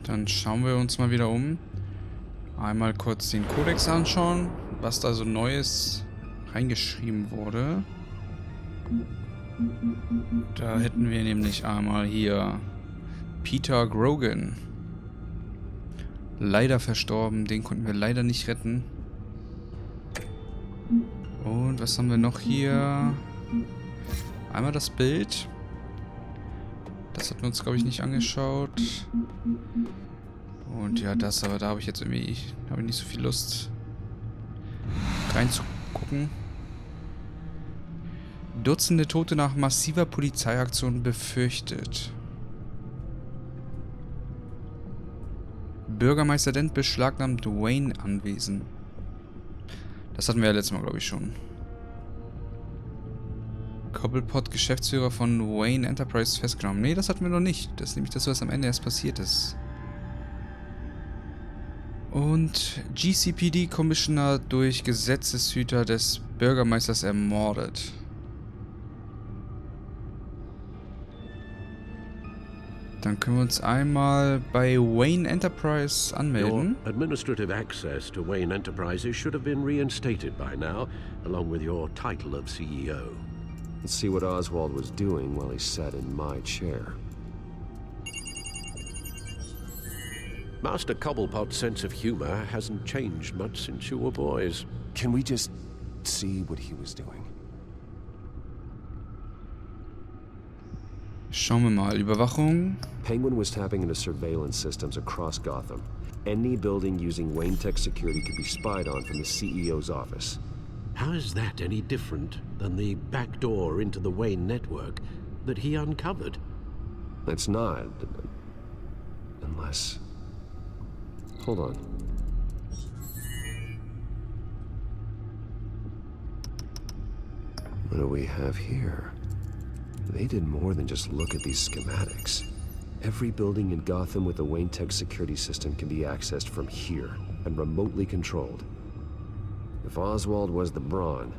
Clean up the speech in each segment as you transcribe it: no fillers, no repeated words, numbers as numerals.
Dann schauen wir uns mal wieder um. Einmal kurz den Kodex anschauen, was da so Neues reingeschrieben wurde. Da hätten wir nämlich einmal hier Peter Grogan. Leider verstorben, den konnten wir leider nicht retten. Und was haben wir noch hier? Einmal das Bild. Das hatten wir uns, glaube ich, nicht angeschaut. Und ja, das, aber da habe ich jetzt irgendwie nicht so viel Lust reinzugucken. Dutzende Tote nach massiver Polizeiaktion befürchtet. Bürgermeister Dent beschlagnahmt Wayne-Anwesen. Das hatten wir ja letztes Mal, glaube ich, schon. Cobblepot, Geschäftsführer von Wayne Enterprise, festgenommen. Nee, das hatten wir noch nicht. Das ist nämlich das, was am Ende erst passiert ist. Und GCPD-Commissioner durch Gesetzeshüter des Bürgermeisters ermordet. Dann können wir uns einmal bei Wayne Enterprise anmelden. Your administrative access to Wayne Enterprises should have been reinstated by now, along with your title of CEO. Let's see what Oswald was doing while he sat in my chair. Master Cobblepot's sense of humor hasn't changed much since you were boys. Can we just see what he was doing? Schauen wir mal. Überwachung. Penguin was tapping into surveillance systems across Gotham. Any building using Wayne Tech security could be spied on from the CEO's office. How is that any different than the back door into the Wayne network that he uncovered? It's not. Unless... Hold on. What do we have here? They did more than just look at these schematics. Every building in Gotham with a Wayne Tech security system can be accessed from here and remotely controlled. If Oswald was the brawn,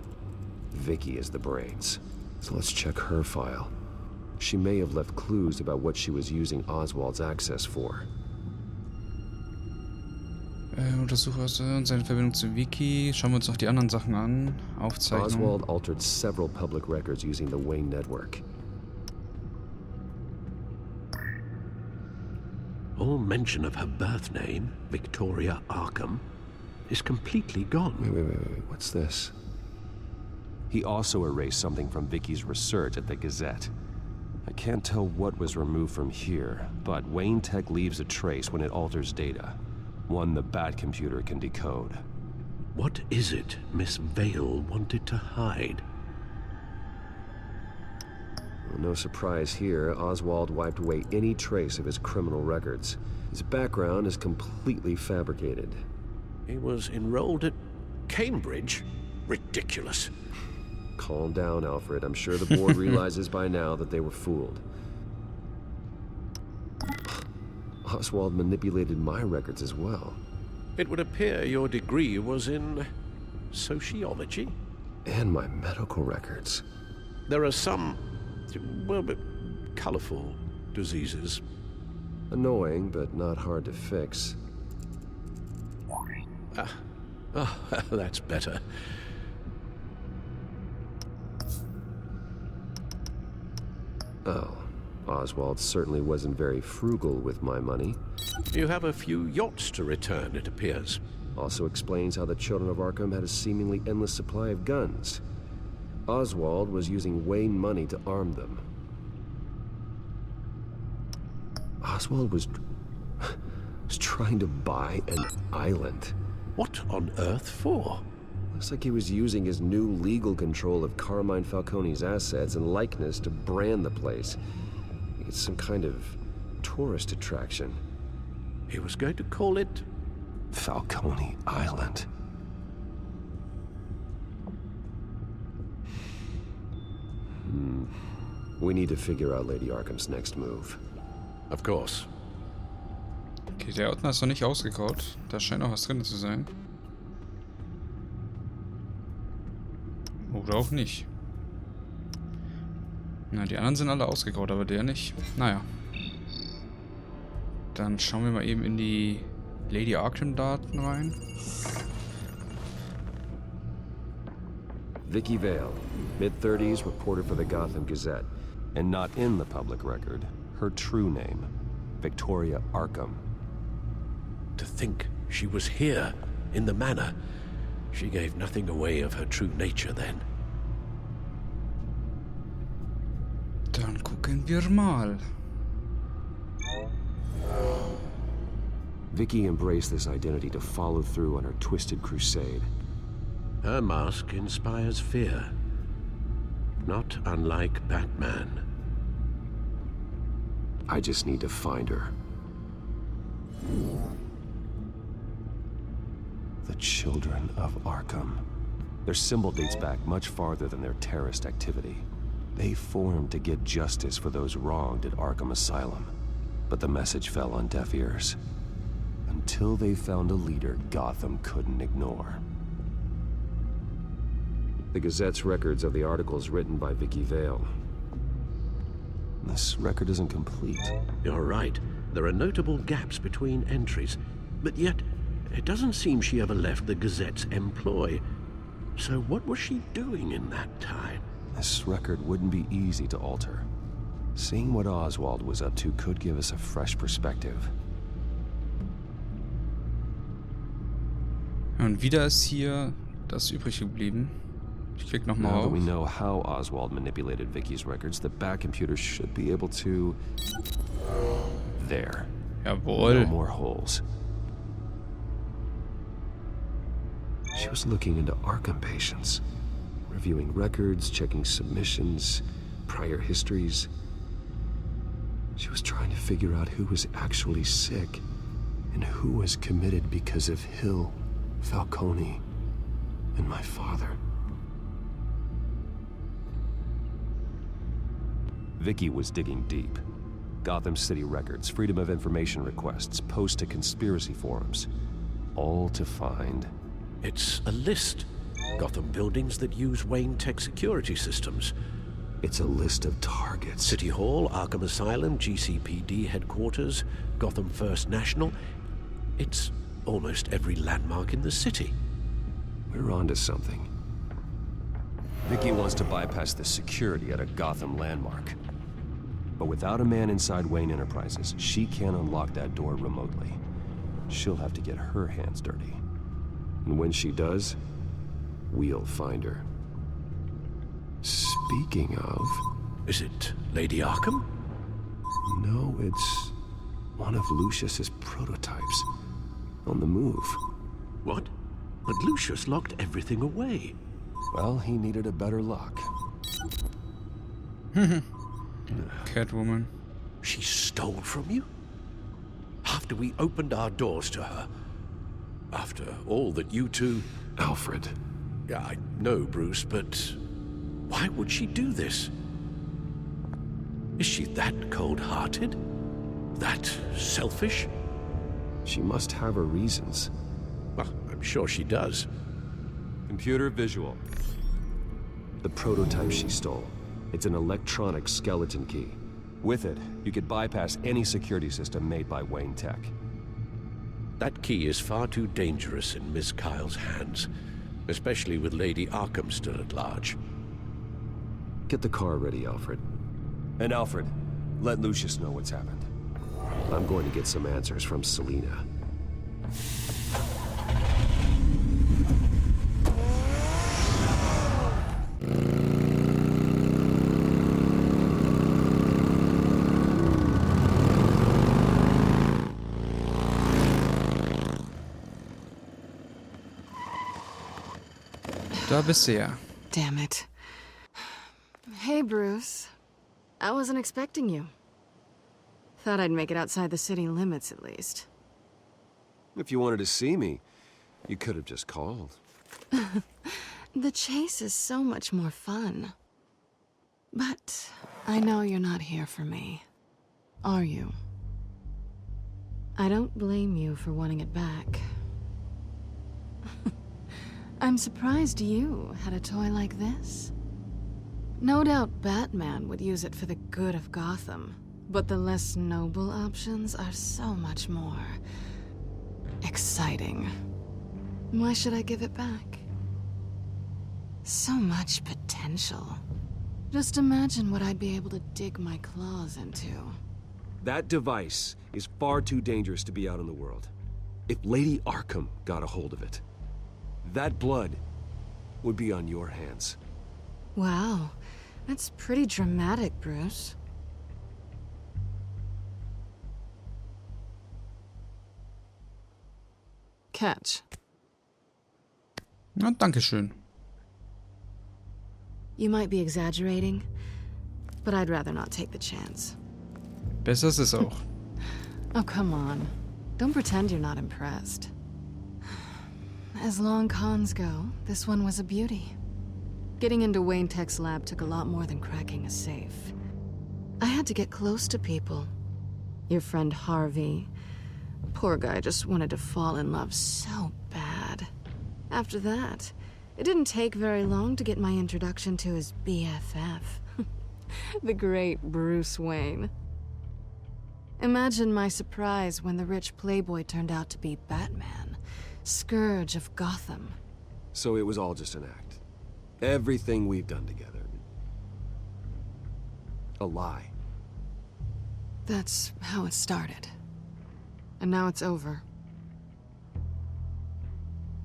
Vicky is the brains. So let's check her file. She may have left clues about what she was using Oswald's access for. Untersuche und seine Verbindung zu Wiki. Schauen wir uns noch die anderen Sachen an. Aufzeichnung. Oswald altered several public records using the Wayne network. All mention of her birth name, Victoria Arkham, is completely gone. Wait. What's this? He also erased something from Vicky's research at the Gazette. I can't tell what was removed from here, but Wayne Tech leaves a trace when it alters data. One the Bat computer can decode. What is it Miss Vale wanted to hide? Well, no surprise here, Oswald wiped away any trace of his criminal records. His background is completely fabricated. He was enrolled at Cambridge? Ridiculous. Calm down, Alfred. I'm sure the board realizes by now that they were fooled. Oswald manipulated my records as well. It would appear your degree was in sociology? And my medical records. There are some, well, but colorful diseases. Annoying, but not hard to fix. That's better. Oh, Oswald certainly wasn't very frugal with my money. You have a few yachts to return, it appears. Also explains how the children of Arkham had a seemingly endless supply of guns. Oswald was using Wayne money to arm them. Oswald was trying to buy an island. What on earth for? Looks like he was using his new legal control of Carmine Falcone's assets and likeness to brand the place. It's some kind of tourist attraction. He was going to call it Falcone Island. We need to figure out Lady Arkham's next move. Of course. Okay, der Ordner ist noch nicht ausgekaut. Da scheint noch was drin zu sein. Oder auch nicht. Na, die anderen sind alle ausgekaut, aber der nicht. Naja. Dann schauen wir mal eben in die Lady Arkham-Daten rein. Vicky Vale, mid-30s, reporter for the Gotham Gazette. And not in the public record, her true name, Victoria Arkham. To think she was here, in the manor. She gave nothing away of her true nature then. Dann gucken wir mal. Vicky embraced this identity to follow through on her twisted crusade. Her mask inspires fear. Not unlike Batman. I just need to find her. The Children of Arkham. Their symbol dates back much farther than their terrorist activity. They formed to get justice for those wronged at Arkham Asylum. But the message fell on deaf ears. Until they found a leader Gotham couldn't ignore. The Gazette's records of the articles written by Vicky Vale. This record isn't complete. You're right. There are notable gaps between entries. But yet, it doesn't seem she ever left the Gazette's employ. So what was she doing in that time? This record wouldn't be easy to alter. Seeing what Oswald was up to could give us a fresh perspective. Und wieder ist hier das übrig geblieben. Ich klick nochmal Now that auf. we know how Oswald manipulated Vicky's records, the Bat computer should be able to... There. Jawohl. No more holes. She was looking into Arkham patients, reviewing records, checking submissions, prior histories. She was trying to figure out who was actually sick and who was committed because of Hill, Falcone, and my father. Vicky was digging deep. Gotham City records, Freedom of Information requests, posts to conspiracy forums. All to find... It's a list. Gotham buildings that use Wayne Tech security systems. It's a list of targets. City Hall, Arkham Asylum, GCPD headquarters, Gotham First National. It's almost every landmark in the city. We're onto something. Vicky wants to bypass the security at a Gotham landmark. But without a man inside Wayne Enterprises, she can't unlock that door remotely. She'll have to get her hands dirty. And when she does, we'll find her. Speaking of... Is it Lady Arkham? No, it's one of Lucius's prototypes. On the move. What? But Lucius locked everything away. Well, he needed a better lock. Catwoman. She stole from you? After we opened our doors to her? After all that you two... Alfred. Yeah, I know, Bruce, but why would she do this? Is she that cold-hearted? That selfish? She must have her reasons. Well, I'm sure she does. Computer visual. The prototype she stole. It's an electronic skeleton key. With it, you could bypass any security system made by Wayne Tech. That key is far too dangerous in Miss Kyle's hands, especially with Lady Arkham still at large. Get the car ready, Alfred. And Alfred, let Lucius know what's happened. I'm going to get some answers from Selina. Da bist du ja. Damn it. Hey, Bruce. I wasn't expecting you. Thought I'd make it outside the city limits, at least. If you wanted to see me, you could have just called. The chase is so much more fun. But I know you're not here for me. Are you? I don't blame you for wanting it back. I'm surprised you had a toy like this. No doubt Batman would use it for the good of Gotham. But the less noble options are so much more exciting. Why should I give it back? So much potential. Just imagine what I'd be able to dig my claws into. That device is far too dangerous to be out in the world. If Lady Arkham got a hold of it, that blood would be on your hands. Wow, that's pretty dramatic, Bruce. Catch. Na, dankeschön. You might be exaggerating, but I'd rather not take the chance. Besser ist es auch. Oh, come on. Don't pretend you're not impressed. As long cons go, this one was a beauty. Getting into Wayne Tech's lab took a lot more than cracking a safe. I had to get close to people. Your friend Harvey. Poor guy just wanted to fall in love so bad. After that, it didn't take very long to get my introduction to his BFF. The great Bruce Wayne. Imagine my surprise when the rich playboy turned out to be Batman, Scourge of Gotham. So it was all just an act. Everything we've done together. A lie. That's how it started. And now it's over.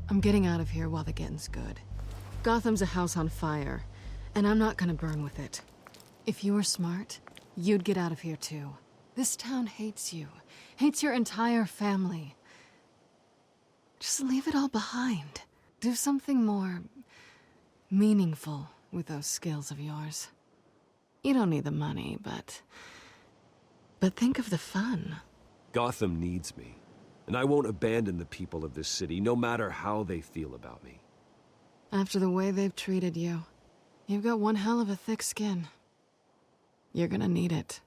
I'm getting out of here while the getting's good. Gotham's a house on fire, and I'm not gonna burn with it. If you were smart, you'd get out of here too. This town hates you, hates your entire family. Just leave it all behind. Do something more meaningful with those skills of yours. You don't need the money, but think of the fun. Gotham needs me, and I won't abandon the people of this city, no matter how they feel about me. After the way they've treated you, you've got one hell of a thick skin. You're gonna need it.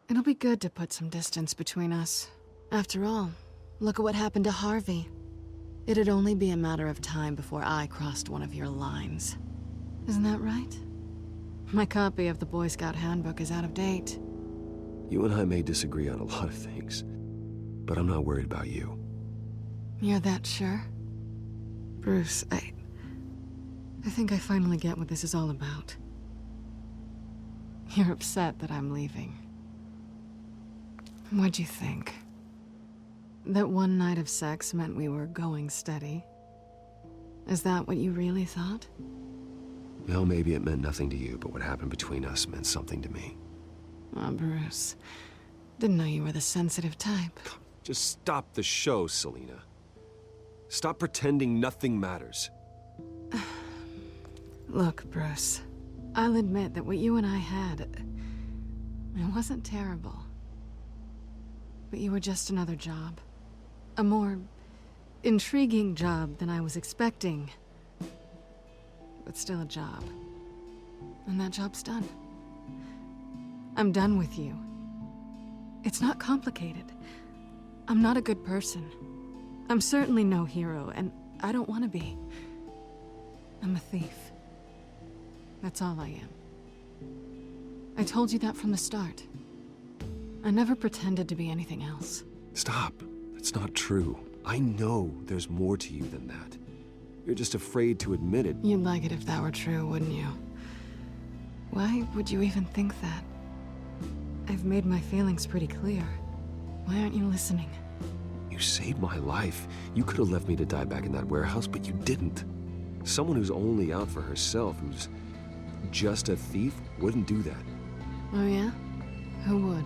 It'll be good to put some distance between us. After all, look at what happened to Harvey. It'd only be a matter of time before I crossed one of your lines. Isn't that right? My copy of the Boy Scout Handbook is out of date. You and I may disagree on a lot of things, but I'm not worried about you. You're that sure? Bruce, I think I finally get what this is all about. You're upset that I'm leaving. What'd you think? That one night of sex meant we were going steady? Is that what you really thought? Well, maybe it meant nothing to you, but what happened between us meant something to me. Oh, Bruce. Didn't know you were the sensitive type. Just stop the show, Selina. Stop pretending nothing matters. Look, Bruce. I'll admit that what you and I had, it wasn't terrible. But you were just another job. A more intriguing job than I was expecting. But still a job. And that job's done. I'm done with you. It's not complicated. I'm not a good person. I'm certainly no hero, and I don't want to be. I'm a thief. That's all I am. I told you that from the start. I never pretended to be anything else. Stop. That's not true. I know there's more to you than that. You're just afraid to admit it. You'd like it if that were true, wouldn't you? Why would you even think that? I've made my feelings pretty clear. Why aren't you listening? You saved my life. You could have left me to die back in that warehouse, but you didn't. Someone who's only out for herself, who's just a thief, wouldn't do that. Oh yeah? Who would?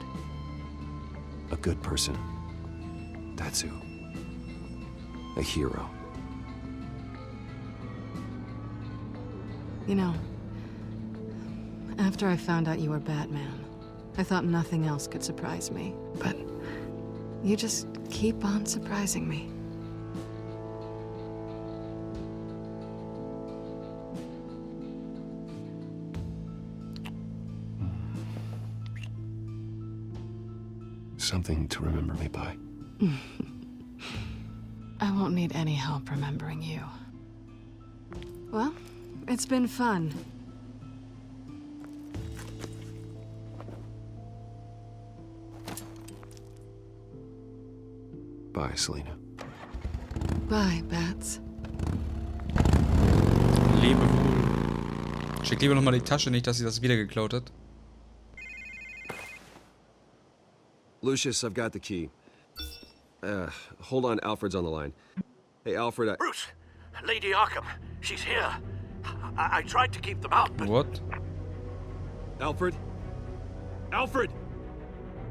A good person. That's who. A hero. You know, after I found out you were Batman, I thought nothing else could surprise me. But you just keep on surprising me. Something to remember me by. I won't need any help remembering you. Well, it's been fun. Bye, Selina. Bye, Bats. Lebewohl. Check lieber nochmal die Tasche, nicht, dass sie das wieder geklaut hat. Lucius, I've got the key. Hold on, Alfred's on the line. Hey, Alfred, Bruce, Lady Arkham, she's here. I tried to keep them out, but... What? Alfred? Alfred!